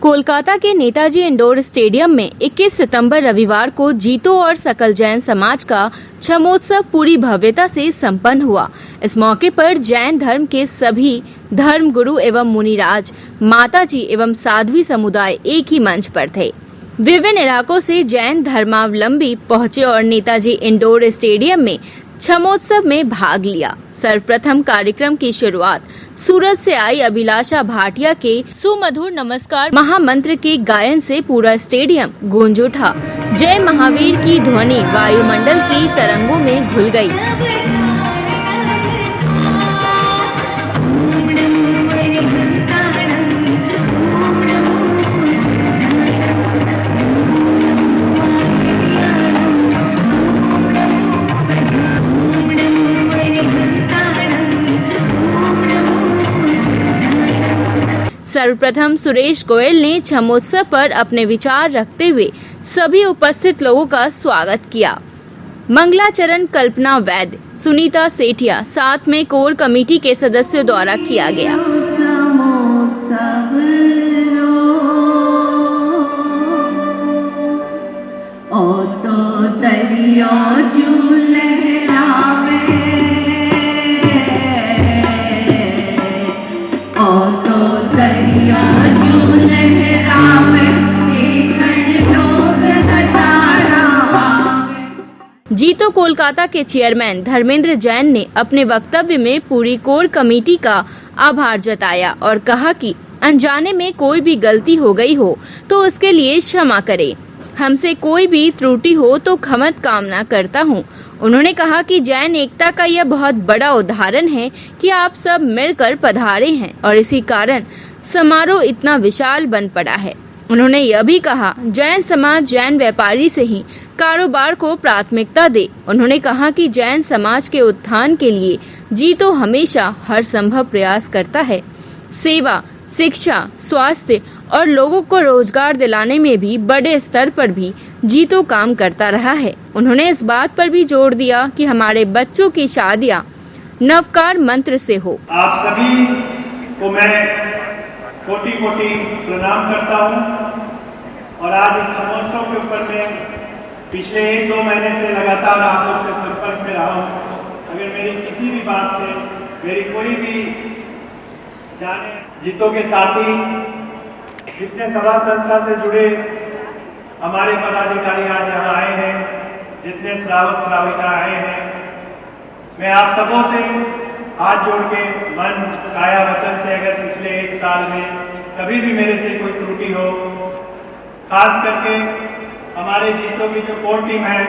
कोलकाता के Netaji indoor stadium में 21 सितंबर रविवार को जीतो और सकल जैन समाज का छमोत्सव पूरी भव्यता से संपन्न हुआ। इस मौके पर जैन धर्म के सभी धर्म गुरु एवं मुनिराज, माताजी एवं साध्वी समुदाय एक ही मंच पर थे। विभिन्न इलाकों से जैन धर्मावलंबी पहुंचे और नेताजी इंडोर स्टेडियम में छमोत्सव में भाग लिया। सर्वप्रथम कार्यक्रम की शुरुआत सूरत से आई अभिलाषा भाटिया के सुमधुर नमस्कार महामंत्र के गायन से पूरा स्टेडियम गूंज उठा। जय महावीर की ध्वनि वायुमंडल की तरंगों में घुल गई। सर्वप्रथम सुरेश गोयल ने छमोत्सव पर अपने विचार रखते हुए सभी उपस्थित लोगों का स्वागत किया। मंगलाचरण कल्पना वैद्य, सुनीता सेठिया, साथ में कोर कमेटी के सदस्यों द्वारा किया गया। जीतो कोलकाता के चेयरमैन धर्मेंद्र जैन ने अपने वक्तव्य में पूरी कोर कमेटी का आभार जताया और कहा कि अनजाने में कोई भी गलती हो गई हो तो उसके लिए क्षमा करें। हमसे कोई भी त्रुटि हो तो क्षमा कामना करता हूं। उन्होंने कहा कि जैन एकता का यह बहुत बड़ा उदाहरण है कि आप सब मिलकर पधारे हैं और इसी कारण समारोह इतना विशाल बन पड़ा है। उन्होंने यह भी कहा जैन समाज जैन व्यापारी से ही कारोबार को प्राथमिकता दे। उन्होंने कहा कि जैन समाज के उत्थान के लिए जीतो हमेशा हर संभव प्रयास करता है। सेवा, शिक्षा, स्वास्थ्य और लोगों को रोजगार दिलाने में भी बड़े स्तर पर भी जीतो काम करता रहा है। उन्होंने इस बात पर भी जोर दिया कि हमारे बच्चों की शादियां नवकार मंत्र से हो। आप सभी को मैं कोटि कोटि प्रणाम करता हूं और आज इस छमोत्सव के ऊपर मैं पिछले 1-2 महीने से लगातार आप लोग से संपर्क में रहा हूं। अगर मेरी किसी भी बात से मेरी कोई भी जाने जीतो के साथी जितने सभा संस्था से जुड़े हमारे पदाधिकारी आज यहाँ आए हैं, जितने श्रावक श्राविका आए हैं, मैं आप सबों से हाथ जोड़ के मन काया वचन से अगर पिछले 1 साल में कभी भी मेरे से कोई त्रुटि हो, खास करके हमारे जीतो की जो कोर टीम है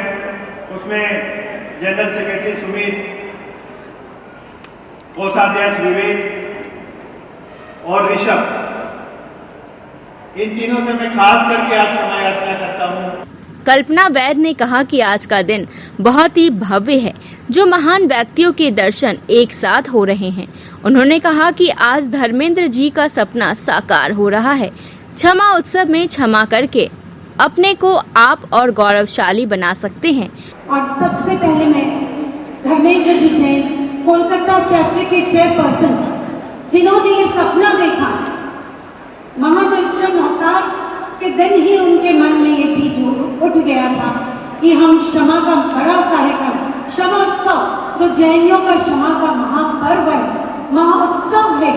उसमें जनरल सेक्रेटरी सुमित, कोषाध्यक्ष विवेक और ऋषभ, इन तीनों से मैं खास करके आज क्षमा याचना करता हूँ। कल्पना वैद्य ने कहा कि आज का दिन बहुत ही भव्य है, जो महान व्यक्तियों के दर्शन एक साथ हो रहे हैं। उन्होंने कहा कि आज धर्मेंद्र जी का सपना साकार हो रहा है। क्षमा उत्सव में क्षमा करके अपने को आप और गौरवशाली बना सकते हैं। और सबसे पहले मैं धर्मेंद्र जी जैन, कोलकाता चैप्टर के चेयरपर्सन, जिन्होंने ये सपना देखा, महामंत्र नवकार के दिन ही उनके मन में ये बीज उठ गया था कि हम क्षमा का बड़ा कार्यक्रम, क्षमा उत्सव जो जैनियों का क्षमा का महापर्व है, महोत्सव है,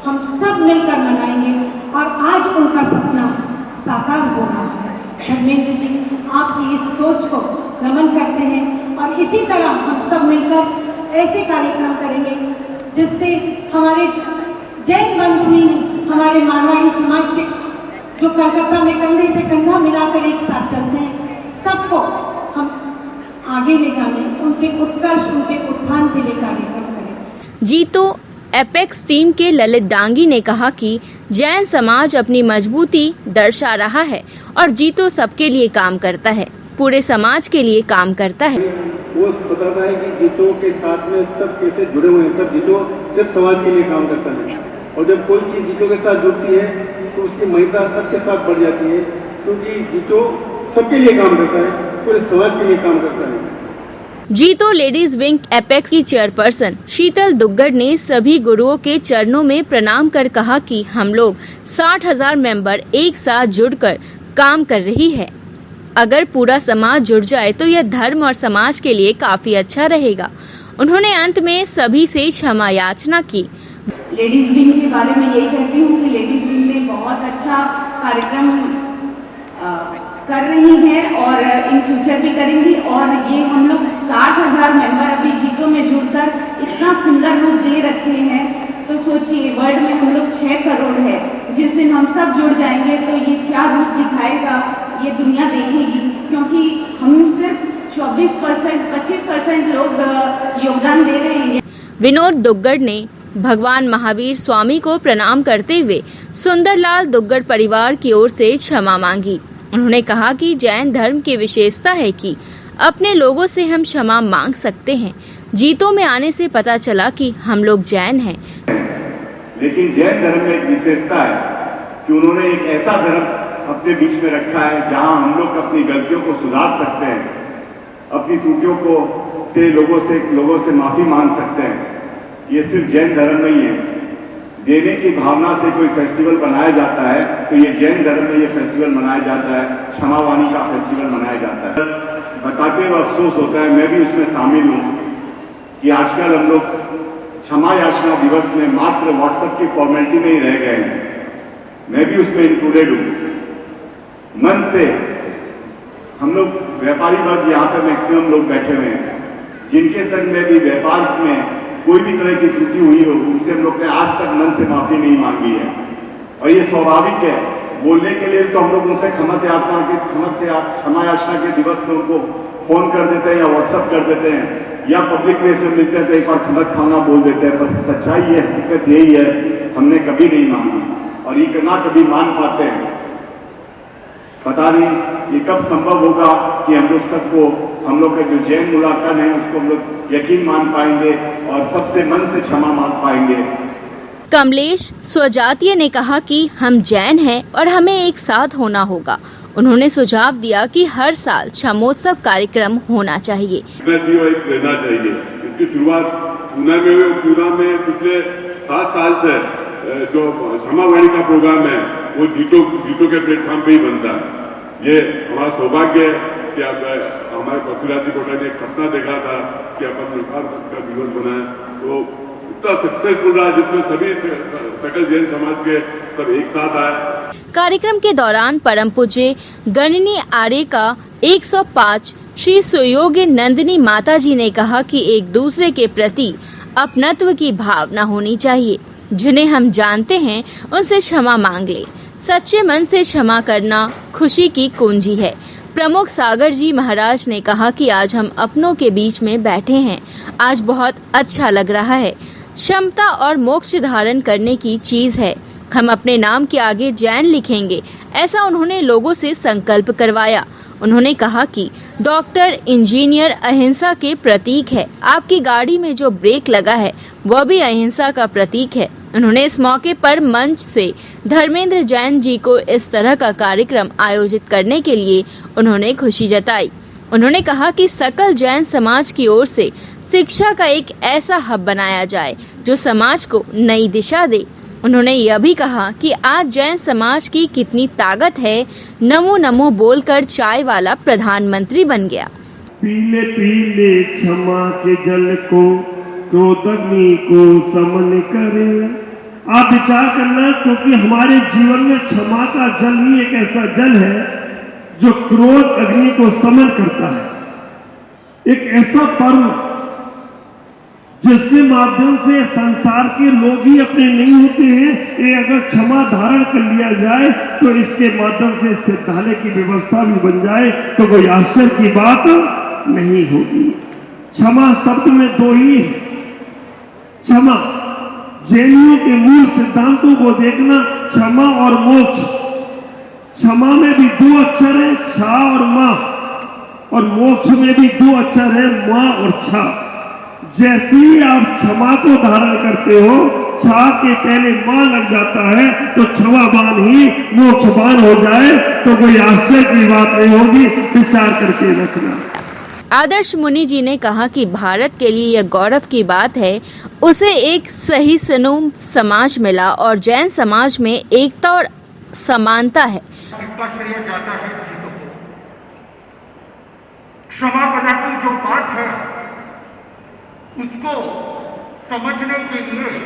हम सब मिलकर मनाएंगे और आज उनका सपना साकार हो रहा है। धर्मेंद्र जी, आपकी इस सोच को नमन करते हैं और इसी तरह हम सब मिलकर ऐसे कार्यक्रम करेंगे जिससे हमारे जैन बंधु भी, हमारे मारवाड़ी समाज के जो कलकत्ता में कंधे से कंधा मिलाकर एक साथ चलते हैं, सबको हम आगे ले जाने, उनके उत्कर्ष, उनके उत्थान के लिए कार्यक्रम करें। जीतो एपेक्स टीम के ललित डांगी ने कहा कि जैन समाज अपनी मजबूती दर्शा रहा है और जीतो सबके लिए काम करता है, पूरे समाज के लिए काम करता है। वो बताता है कि जीतो के साथ में सब कैसे जुड़े हुए हैं, सब जीतो सिर्फ समाज के लिए काम करता है और जब कोई चीज जीतो के साथ जुड़ती है तो उसकी महिमा सबके साथ बढ़ जाती है, क्योंकि जीतो सबके लिए काम करता है, पूरे समाज के लिए काम करता है। जीतो लेडीज विंग एपेक्स की चेयरपर्सन शीतल दुग्गड़ ने सभी गुरुओं के चरणों में प्रणाम कर कहा कि हम लोग 60,000 मेंबर एक साथ जुड़कर काम कर रही है। अगर पूरा समाज जुड़ जाए तो यह धर्म और समाज के लिए काफी अच्छा रहेगा। उन्होंने अंत में सभी से क्षमा याचना की। लेडीज़ विंग के बारे में यही कहती हूँ कि लेडीज़ विंग में बहुत अच्छा कार्यक्रम कर रही हैं और इन फ्यूचर भी करेंगी। और ये हम लोग 60,000 मेंबर अभी जीतो में जुड़कर इतना सुंदर रूप दे रखे हैं, तो सोचिए वर्ल्ड में हम लोग 6 करोड़ है। जिस दिन हम सब जुड़ जाएंगे तो ये क्या रूप दिखाएगा ये दुनिया देखेगी, क्योंकि हम सिर्फ 24% 25% लोग योगदान दे रहे हैं। विनोद दुग्गड़ ने भगवान महावीर स्वामी को प्रणाम करते हुए सुंदरलाल दुग्गड़ परिवार की ओर से क्षमा मांगी। उन्होंने कहा कि जैन धर्म की विशेषता है कि अपने लोगों से हम क्षमा मांग सकते हैं। जीतों में आने से पता चला कि हम लोग जैन हैं। लेकिन जैन धर्म में एक विशेषता है कि उन्होंने एक ऐसा धर्म अपने बीच में रखा है जहां हम लोग अपनी गलतियों को सुधार सकते हैं, अपनी त्रुटियों को लोगों से माफी मांग सकते हैं। ये सिर्फ जैन धर्म में ही है। देने की भावना से कोई फेस्टिवल बनाया जाता है तो ये जैन धर्म में ये फेस्टिवल मनाया जाता है, क्षमावानी का फेस्टिवल मनाया जाता है। बताते हुए अफसोस होता है, मैं भी उसमें शामिल हूँ, कि आजकल हम लोग क्षमा याचना दिवस में मात्र व्हाट्सएप की फॉर्मेलिटी में ही रह गए हैं। मैं भी उसमें इंक्लूडेड हूँ। मन से हम लोग व्यापारी वर्ग यहाँ पे मैक्सिमम लोग बैठे हुए हैं, जिनके संग में भी व्यापार में कोई भी तरह की त्रुटि हुई हो, उनसे हम लोग ने आज तक मन से माफी नहीं मांगी है। और ये स्वाभाविक है। बोलने के लिए तो हम लोग उनसे क्षमा याचना के दिवस में उनको फोन कर देते हैं या व्हाट्सएप कर देते हैं या पब्लिक प्लेस में मिलते हैं तो एक बार खमत खाना बोल देते हैं। पर सच्चाई ये हकीकत यही है, हमने कभी नहीं मांगी और ये ना कभी मान पाते हैं। पता नहीं ये कब संभव होगा कि हम लोग का जो जैन मुलाकात है उसको हम लोग यकीन मान पाएंगे और सबसे मन से क्षमा मांग पाएंगे। कमलेश स्वजातीय ने कहा कि हम जैन हैं और हमें एक साथ होना होगा। उन्होंने सुझाव दिया कि हर साल क्षमोत्सव कार्यक्रम होना चाहिए। लेना चाहिए। इसकी शुरुआत पूना में पिछले 7 साल से जो क्षमावाणी का प्रोग्राम है वो जीतो के प्लेटफॉर्म पे ही बनता है। ये हमारा सौभाग्य है कि हमारे पृथ्वीराज कोटा ने एक सपना देखा था कि अपन निर्माण का दिवस बनाए, तो इतना सक्सेसफुल रहा जिसमें सभी सकल जैन समाज के सब एक साथ आए। कार्यक्रम के दौरान परम पूज्य गणनी आर्य का 105 श्री सुयोग्य नंदिनी माता जी ने कहा कि एक दूसरे के प्रति अपनत्व की भावना होनी चाहिए। जिन्हें हम जानते हैं उनसे क्षमा मांग ले। सच्चे मन से क्षमा करना खुशी की कुंजी है। प्रमुख सागर जी महाराज ने कहा कि आज हम अपनों के बीच में बैठे हैं। आज बहुत अच्छा लग रहा है। क्षमता और मोक्ष धारण करने की चीज है। हम अपने नाम के आगे जैन लिखेंगे, ऐसा उन्होंने लोगों से संकल्प करवाया। उन्होंने कहा कि डॉक्टर इंजीनियर अहिंसा के प्रतीक है। आपकी गाड़ी में जो ब्रेक लगा है वह भी अहिंसा का प्रतीक है। उन्होंने इस मौके पर मंच से धर्मेंद्र जैन जी को इस तरह का कार्यक्रम आयोजित करने के लिए उन्होंने खुशी जताई। उन्होंने कहा कि सकल जैन समाज की ओर से शिक्षा का एक ऐसा हब बनाया जाए जो समाज को नई दिशा दे। उन्होंने यह भी कहा कि आज जैन समाज की कितनी ताकत है। नमो नमो बोलकर चाय वाला प्रधानमंत्री बन गया। पीले पीले क्षमा के जल को क्रोध अग्नि को समन करे। आप विचार करना, क्योंकि हमारे जीवन में क्षमा का जल ही एक ऐसा जल है जो क्रोध अग्नि को समन करता है। एक ऐसा पर्व जिसके माध्यम से संसार के लोग ही अपने नहीं होते हैं। ये अगर क्षमा धारण कर लिया जाए तो इसके माध्यम से सिद्धालय की व्यवस्था भी बन जाए तो कोई आश्चर्य की बात नहीं होगी। क्षमा शब्द में 2 ही है। क्षमा, जैनियों के मूल सिद्धांतों को देखना, क्षमा और मोक्ष। क्षमा में भी 2 अक्षर है, छा और मां, और मोक्ष में भी 2 अक्षर है, मां और छा। जैसे ही आप क्षमा को धारण करते हो, छा के पहले मां लग जाता है तो क्षमावान ही मोक्षवान हो जाए तो कोई आश्चर्य की बात नहीं होगी। विचार करके रखना। आदर्श मुनि जी ने कहा कि भारत के लिए यह गौरव की बात है उसे एक सही सनूम समाज मिला और जैन समाज में एकता और समानता है। इसका श्रेय जाता है जीतों को। क्षमा की जो बात है उसको समझने के लिए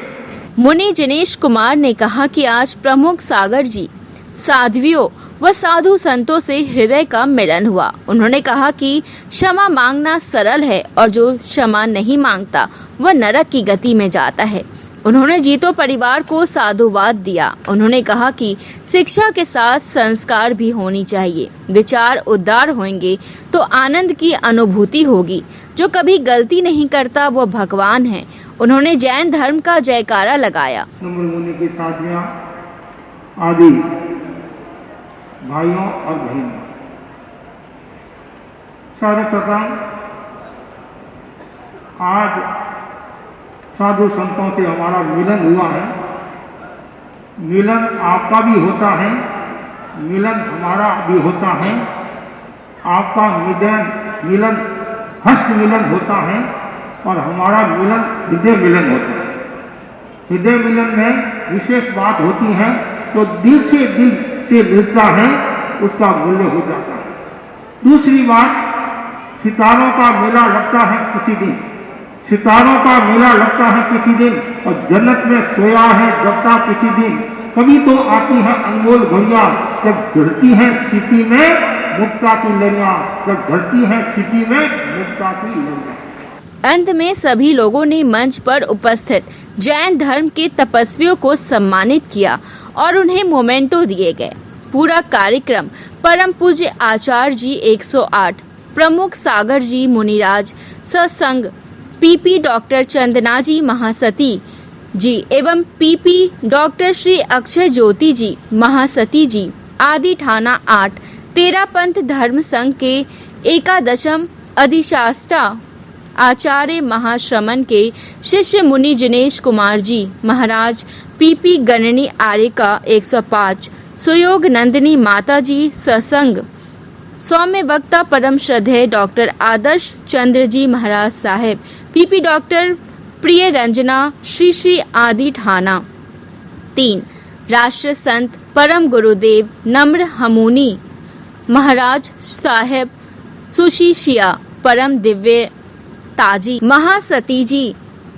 मुनि जिनेश कुमार ने कहा कि आज प्रमुख सागर जी साध्वियों व साधु संतों से हृदय का मिलन हुआ। उन्होंने कहा कि क्षमा मांगना सरल है और जो क्षमा नहीं मांगता वह नरक की गति में जाता है। उन्होंने जीतो परिवार को साधुवाद दिया। उन्होंने कहा कि शिक्षा के साथ संस्कार भी होनी चाहिए। विचार उदार होंगे तो आनंद की अनुभूति होगी। जो कभी गलती नहीं करता वो भगवान है। उन्होंने जैन धर्म का जयकारा लगाया। मुनि की साथियां आदि भाइयों और बहनों, सर्वप्रथम आज साधु संतों से हमारा मिलन हुआ है। मिलन आपका भी होता है, मिलन हमारा भी होता है। आपका मिलन हस्त मिलन होता है और हमारा मिलन हृदय मिलन होता है। हृदय मिलन में विशेष बात होती है तो दिल से मिलता है, उसका मूल्य हो जाता है। दूसरी बात, सितारों का मेला लगता है किसी दिन, सितारों का मेला लगता है किसी दिन और जन्नत में सोया है जगता किसी दिन। कभी तो आती है अनमोल घड़ियां जब ढलती है सिटी में मुक्ता की लड़ियां, जब ढलती है सिटी में मुक्ता की लड़ियां। अंत में सभी लोगों ने मंच पर उपस्थित जैन धर्म के तपस्वियों को सम्मानित किया और उन्हें मोमेंटो दिए गए। पूरा कार्यक्रम परम पूज्य आचार्य जी 108 प्रमुख सागर जी मुनिराज सत्संग पीपी डॉक्टर चंदना जी महासती जी एवं पीपी डॉक्टर श्री अक्षय ज्योति जी महासती जी आदि थाना 8 तेरा पंथ धर्म संघ के एकादशम अधिशास्ता आचार्य महाश्रमण के शिष्य मुनि जिनेश कुमार जी महाराज पीपी गणनी आर्य का 105 सुयोग नंदिनी माता जी सत्संग सौम्य वक्ता परम श्रद्धेय डॉक्टर आदर्श चंद्र जी महाराज साहेब पीपी डॉक्टर प्रिय रंजना श्री श्री आदि थाना 3 राष्ट्र संत परम गुरुदेव नम्र हमूनी महाराज साहेब सुशिशिया परम दिव्य ताजी महासती जी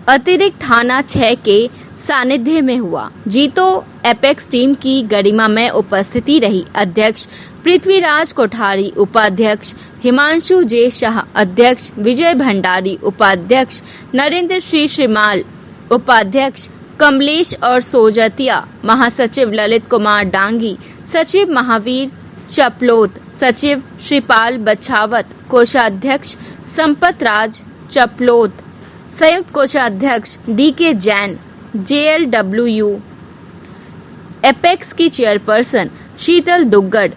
अतिरिक्त थाना 6 के सानिध्य में हुआ। जीतो एपेक्स टीम की गरिमा में उपस्थिति रही। अध्यक्ष पृथ्वीराज कोठारी, उपाध्यक्ष हिमांशु जे शाह, अध्यक्ष विजय भंडारी, उपाध्यक्ष नरेंद्र श्री श्रीमाल, उपाध्यक्ष कमलेश और सोजतिया, महासचिव ललित कुमार डांगी, सचिव महावीर चपलोत, सचिव श्रीपाल बछावत, कोषाध्यक्ष संपत राज चपलोत, संयुक्त कोषाध्यक्ष डीके जैन, JLWU, एपेक्स की चेयरपर्सन शीतल दुग्गड़,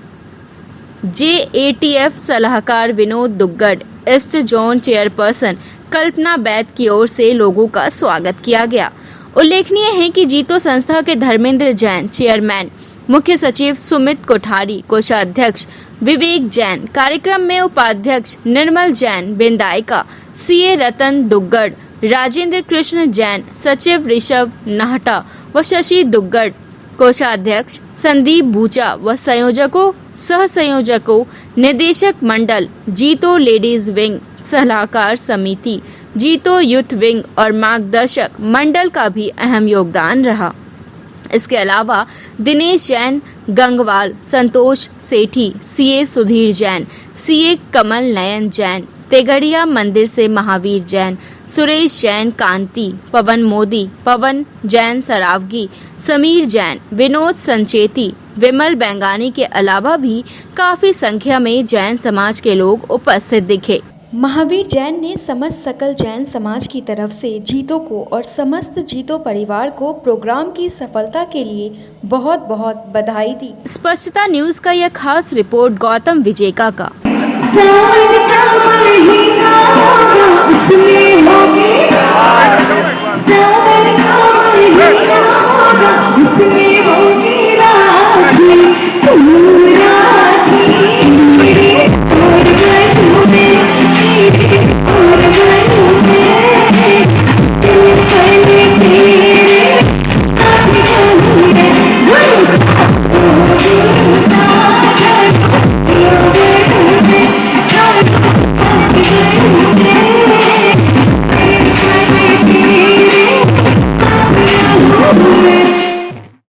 JATF सलाहकार Vinod Duggar, east zone chairperson Kalpana Baid की ओर से लोगों का स्वागत किया गया। उल्लेखनीय है कि जीतो संस्था के धर्मेंद्र जैन चेयरमैन, मुख्य सचिव सुमित कोठारी, कोषाध्यक्ष विवेक जैन, कार्यक्रम में उपाध्यक्ष निर्मल जैन बिंदायका, CA रतन दुग्गड़, राजेंद्र कृष्ण जैन, सचिव ऋषभ नाहटा व शशि दुग्गड़, कोषाध्यक्ष संदीप बूचा व संयोजकों सह संयोजकों निदेशक मंडल जीतो लेडीज विंग, सलाहकार समिति जीतो यूथ विंग और मार्गदर्शक मंडल का भी अहम योगदान रहा। इसके अलावा दिनेश जैन गंगवाल, संतोष सेठी, CA सुधीर जैन, CA कमल नयन जैन, तेगड़िया मंदिर से महावीर जैन, सुरेश जैन कांति, पवन मोदी, पवन जैन सरावगी, समीर जैन, विनोद संचेती, विमल बेंगानी के अलावा भी काफी संख्या में जैन समाज के लोग उपस्थित दिखे। महावीर जैन ने समस्त सकल जैन समाज की तरफ से जीतो को और समस्त जीतो परिवार को प्रोग्राम की सफलता के लिए बहुत बहुत बधाई दी। स्पष्टता न्यूज का यह खास रिपोर्ट गौतम विजेका का। सावन का